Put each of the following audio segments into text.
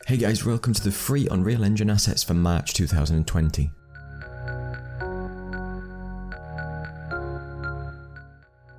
Hey guys, welcome to the free Unreal Engine assets for March 2020.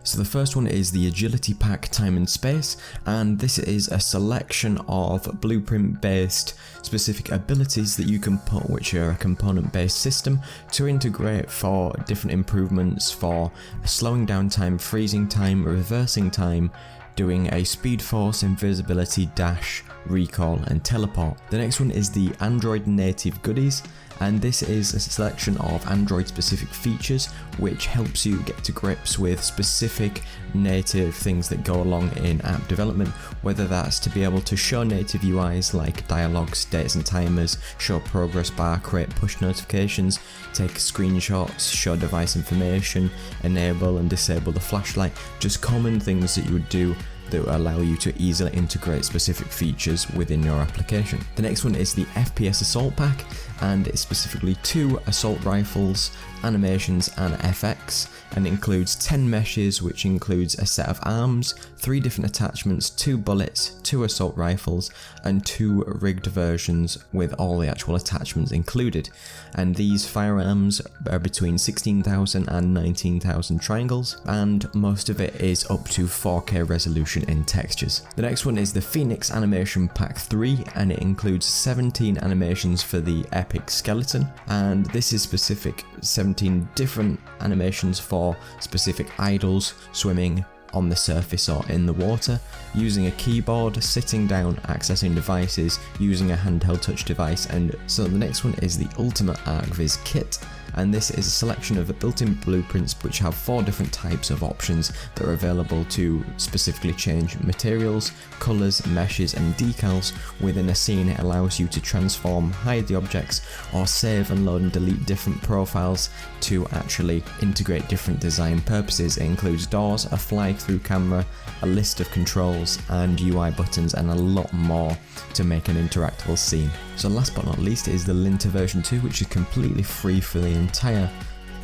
So the first one is the Agility Pack Time and Space, and this is a selection of blueprint based specific abilities that you can put, which are a component based system, to integrate for different improvements for slowing down time, freezing time, reversing time, doing a speed force, invisibility, dash, recall and teleport. The next one is the Android native goodies, and this is a selection of Android specific features which helps you get to grips with specific native things that go along in app development, whether that's to be able to show native UIs like dialogues, dates and timers, show progress bar, create push notifications, take screenshots, show device information, enable and disable the flashlight, just common things that you would do that will allow you to easily integrate specific features within your application. The next one is the FPS Assault Pack, and it's specifically 2 assault rifles, animations and FX, and includes 10 meshes, which includes a set of arms, 3 different attachments, 2 bullets, 2 assault rifles and 2 rigged versions with all the actual attachments included. And these firearms are between 16,000 and 19,000 triangles, and most of it is up to 4K resolution in textures. The next one is the Phoenix Animation Pack 3, and it includes 17 animations for the epic skeleton, and this is specific 17 different animations for specific idols swimming on the surface or in the water, using a keyboard, sitting down, accessing devices, using a handheld touch device. And so the next one is the Ultimate ArcViz Kit, and this is a selection of built-in blueprints which have 4 different types of options that are available to specifically change materials, colours, meshes and decals within a scene. It allows you to transform, hide the objects, or save and load and delete different profiles to actually integrate different design purposes. It includes doors, a fly-through camera, a list of controls and UI buttons, and a lot more to make an interactable scene. So last but not least is the Linty version 2, which is completely free for the entire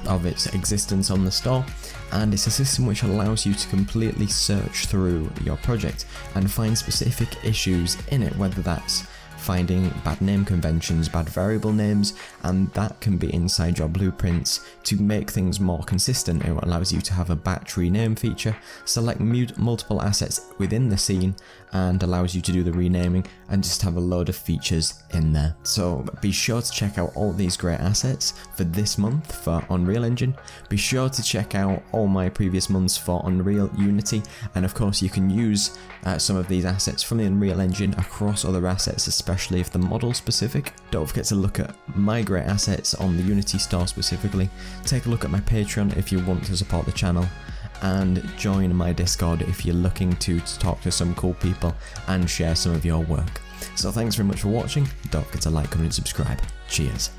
of its existence on the store, and it's a system which allows you to completely search through your project and find specific issues in it, whether that's finding bad name conventions, bad variable names, and that can be inside your blueprints to make things more consistent. It allows you to have a batch rename feature, select multiple assets within the scene, and allows you to do the renaming and just have a load of features in there. So be sure to check out all these great assets for this month for Unreal Engine. Be sure to check out all my previous months for Unreal Unity, and of course you can use some of these assets from the Unreal Engine across other assets, especially if the model specific. Don't forget to look at my great assets on the Unity store specifically. Take a look at my Patreon if you want to support the channel, and join my Discord if you're looking to talk to some cool people and share some of your work. So thanks very much for watching. Don't forget to like, comment and subscribe. Cheers.